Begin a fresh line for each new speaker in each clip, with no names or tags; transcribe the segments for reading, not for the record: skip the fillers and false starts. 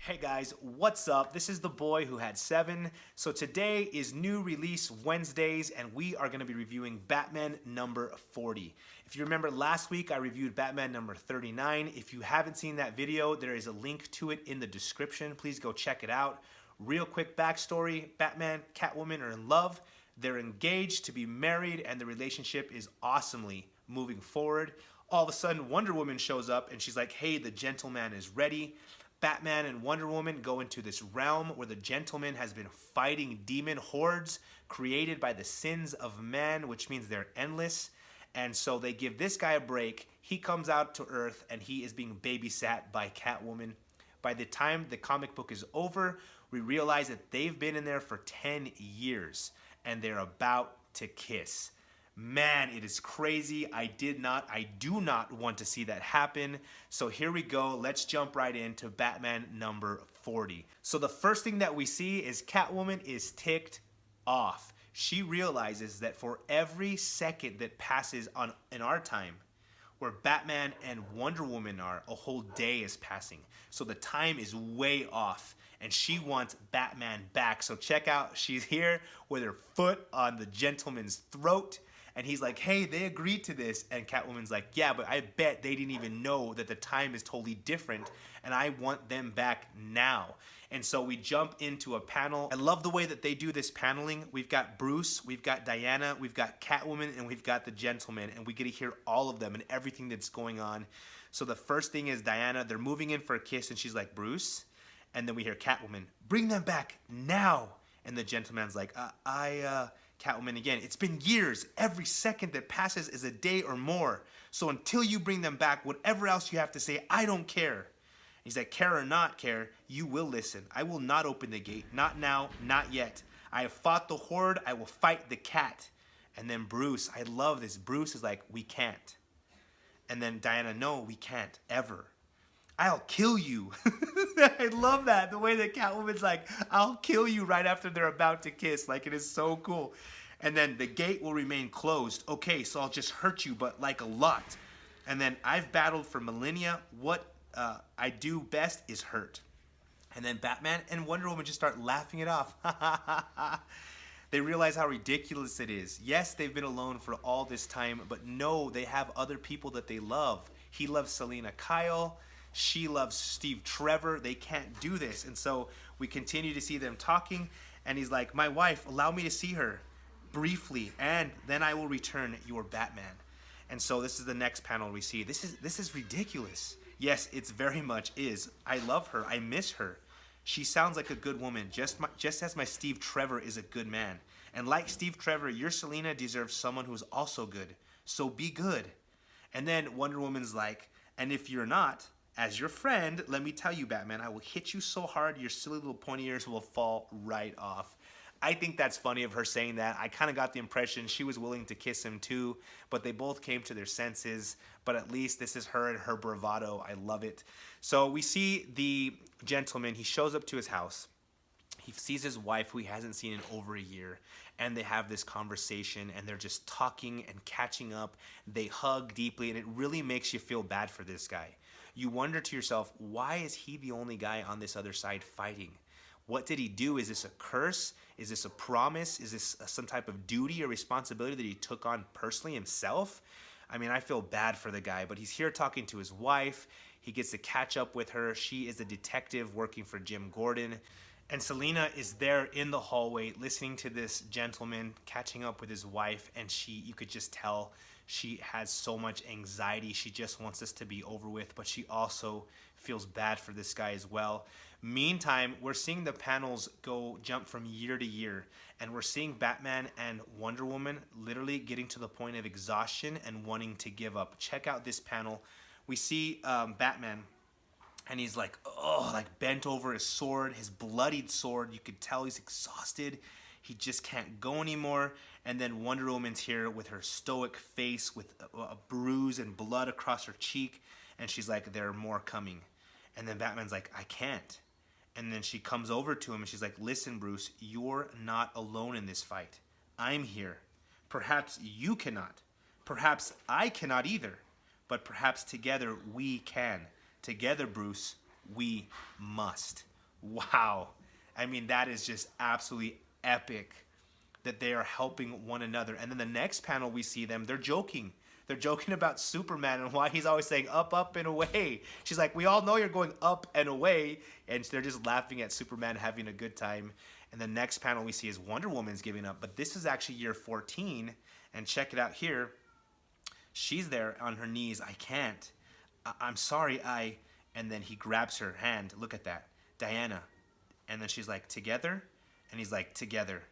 Hey guys, what's up? This is the boy who had 7. So today is new release Wednesdays and we are going to be reviewing Batman number 40. If you remember last week I reviewed Batman number 39. If you haven't seen that video, there is a link to it in the description. Please go check it out. Real quick backstory, Batman, Catwoman are in love. They're engaged to be married and the relationship is awesomely moving forward. All of a sudden Wonder Woman shows up and she's like, hey, the gentleman is ready. Batman and Wonder Woman go into this realm where the gentleman has been fighting demon hordes created by the sins of man, which means they're endless. And so they give this guy a break. He comes out to Earth and he is being babysat by Catwoman. By the time the comic book is over, we realize that they've been in there for 10 years and they're about to kiss. Man, it is crazy. I do not want to see that happen. So here we go. Let's jump right into Batman number 40. So the first thing that we see is Catwoman is ticked off. She realizes that for every second that passes in our time, where Batman and Wonder Woman are, a whole day is passing. So the time is way off and she wants Batman back. So check out, she's here with her foot on the gentleman's throat. And he's like, hey, they agreed to this. And Catwoman's like, yeah, but I bet they didn't even know that the time is totally different. And I want them back now. And so we jump into a panel. I love the way that they do this paneling. We've got Bruce, we've got Diana, we've got Catwoman, and we've got the gentleman. And we get to hear all of them and everything that's going on. So the first thing is Diana. They're moving in for a kiss. And she's like, Bruce. And then we hear Catwoman, bring them back now. And the gentleman's like, Catwoman again, it's been years. Every second that passes is a day or more. So until you bring them back, whatever else you have to say, I don't care. He's like, care or not care, you will listen. I will not open the gate. Not now, not yet. I have fought the horde. I will fight the cat. And then Bruce, I love this. Bruce is like, we can't. And then Diana, no, we can't ever. I'll kill you. I love that. The way that Catwoman's like, I'll kill you right after they're about to kiss. Like, it is so cool. And then the gate will remain closed. Okay, so I'll just hurt you, but like a lot. And then I've battled for millennia. What I do best is hurt. And then Batman and Wonder Woman just start laughing it off. They realize how ridiculous it is. Yes, they've been alone for all this time, but no, they have other people that they love. He loves Selina Kyle. She loves Steve Trevor. They can't do this. And so we continue to see them talking. And he's like, my wife, allow me to see her briefly. And then I will return your Batman. And so this is the next panel we see. This is ridiculous. Yes, it's very much is. I love her. I miss her. She sounds like a good woman, just as my Steve Trevor is a good man. And like Steve Trevor, your Selina deserves someone who's also good. So be good. And then Wonder Woman's like, and if you're not, as your friend, let me tell you, Batman, I will hit you so hard your silly little pointy ears will fall right off. I think that's funny of her saying that. I kind of got the impression she was willing to kiss him too, but they both came to their senses. But at least this is her and her bravado. I love it. So we see the gentleman. He shows up to his house. He sees his wife, who he hasn't seen in over a year, and they have this conversation, and they're just talking and catching up. They hug deeply, and it really makes you feel bad for this guy. You wonder to yourself, why is he the only guy on this other side fighting? What did he do? Is this a curse? Is this a promise? Is this some type of duty or responsibility that he took on personally himself? I mean, I feel bad for the guy, but he's here talking to his wife. He gets to catch up with her. She is a detective working for Jim Gordon. And Selina is there in the hallway listening to this gentleman catching up with his wife, and you could just tell she has so much anxiety. She just wants this to be over with, but she also feels bad for this guy as well. Meantime, we're seeing the panels jump from year to year, and we're seeing Batman and Wonder Woman literally getting to the point of exhaustion and wanting to give up. Check out this panel. We see Batman, and he's like, oh, like bent over his sword, his bloodied sword. You could tell he's exhausted. He just can't go anymore. And then Wonder Woman's here with her stoic face with a bruise and blood across her cheek. And she's like, there are more coming. And then Batman's like, I can't. And then she comes over to him and she's like, listen, Bruce, you're not alone in this fight. I'm here. Perhaps you cannot. Perhaps I cannot either. But perhaps together we can. Together, Bruce, we must. Wow. I mean, that is just absolutely epic that they are helping one another. And then the next panel we see them, they're joking. They're joking about Superman and why he's always saying up, up, and away. She's like, we all know you're going up and away. And they're just laughing at Superman having a good time. And the next panel we see is Wonder Woman's giving up. But this is actually year 14. And check it out here. She's there on her knees. I can't. I'm sorry, And then he grabs her hand. Look at that. Diana. And then she's like, together? And he's like, together.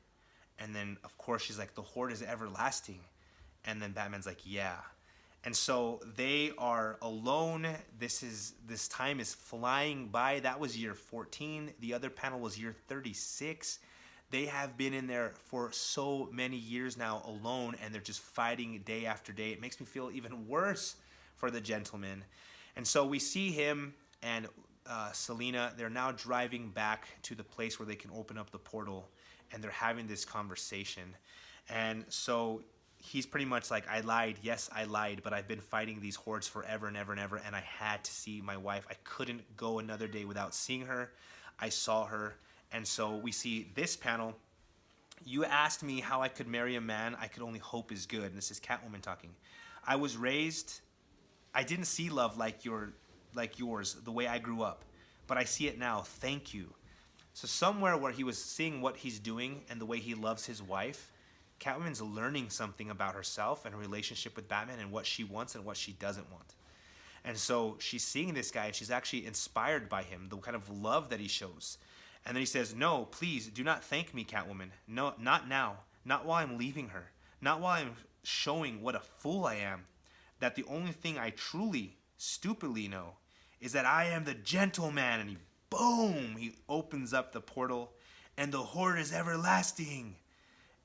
And then, of course, she's like, the horde is everlasting. And then Batman's like, yeah. And so they are alone. This time is flying by. That was year 14. The other panel was year 36. They have been in there for so many years now alone, and they're just fighting day after day. It makes me feel even worse for the gentleman. And so we see him and Selina. They're now driving back to the place where they can open up the portal, and they're having this conversation. And so he's pretty much like, I lied. Yes, I lied, but I've been fighting these hordes forever and ever and ever, and I had to see my wife. I couldn't go another day without seeing her. I saw her. And so we see this panel. You asked me how I could marry a man I could only hope is good. And this is Catwoman talking. I was raised, I didn't see love like yours, the way I grew up, but I see it now. Thank you. So somewhere where he was seeing what he's doing and the way he loves his wife, Catwoman's learning something about herself and her relationship with Batman and what she wants and what she doesn't want. And so she's seeing this guy and she's actually inspired by him, the kind of love that he shows. And then he says, no, please do not thank me, Catwoman. No, not now. Not while I'm leaving her. Not while I'm showing what a fool I am. That the only thing I truly, stupidly know is that I am the gentleman. And he opens up the portal and the horde is everlasting.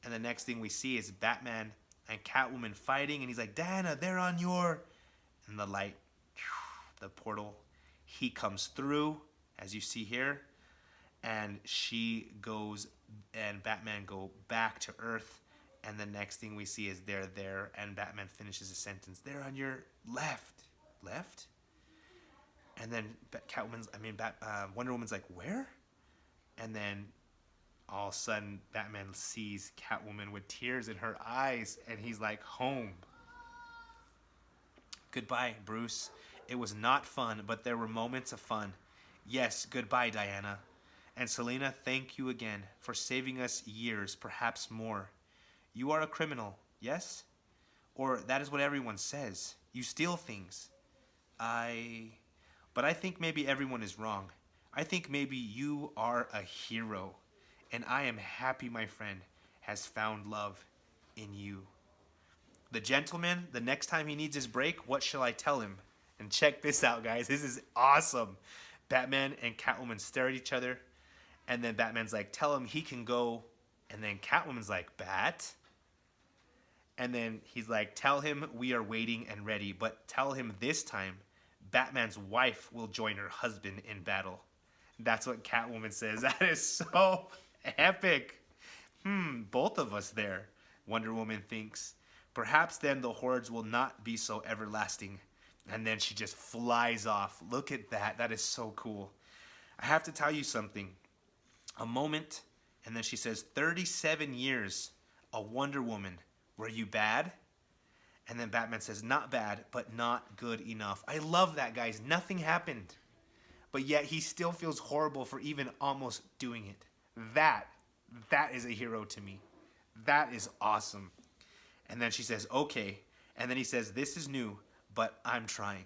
And the next thing we see is Batman and Catwoman fighting. And he's like, Diana, they're on your... And the light, the portal, he comes through, as you see here. And she goes and Batman go back to Earth. And the next thing we see is they're there. And Batman finishes the sentence. They're on your left. Left? And then Wonder Woman's like, where? And then all of a sudden, Batman sees Catwoman with tears in her eyes. And he's like, home. Goodbye, Bruce. It was not fun, but there were moments of fun. Yes, goodbye, Diana. And Selina, thank you again for saving us years, perhaps more. You are a criminal, yes? Or that is what everyone says. You steal things. But I think maybe everyone is wrong. I think maybe you are a hero. And I am happy my friend has found love in you. The gentleman, the next time he needs his break, what shall I tell him? And check this out, guys. This is awesome. Batman and Catwoman stare at each other. And then Batman's like, tell him he can go. And then Catwoman's like, Bat? And then he's like, tell him we are waiting and ready. But tell him this time, Batman's wife will join her husband in battle. That's what Catwoman says. That is so epic. Both of us there, Wonder Woman thinks. Perhaps then the hordes will not be so everlasting. And then she just flies off. Look at that. That is so cool. I have to tell you something. A moment, and then she says, 37 years, a Wonder Woman. Were you bad? And then Batman says, not bad, but not good enough. I love that, guys. Nothing happened. But yet he still feels horrible for even almost doing it. That is a hero to me. That is awesome. And then she says, okay. And then he says, this is new, but I'm trying.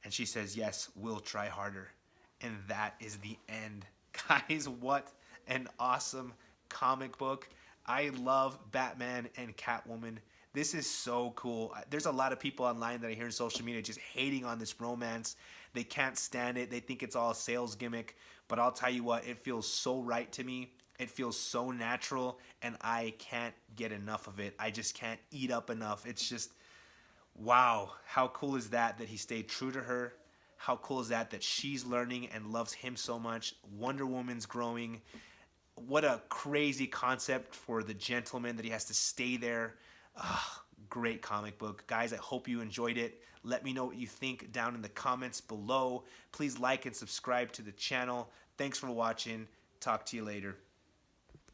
And she says, yes, we'll try harder. And that is the end. Guys, what an awesome comic book. I love Batman and Catwoman. This is so cool. There's a lot of people online that I hear on social media just hating on this romance. They can't stand it. They think it's all a sales gimmick. But I'll tell you what, it feels so right to me. It feels so natural, and I can't get enough of it. I just can't eat up enough. It's just, wow. How cool is that he stayed true to her? How cool is that she's learning and loves him so much? Wonder Woman's growing. What a crazy concept for the gentleman that he has to stay there. Great comic book. Guys, I hope you enjoyed it. Let me know what you think down in the comments below. Please like and subscribe to the channel. Thanks for watching. Talk to you later.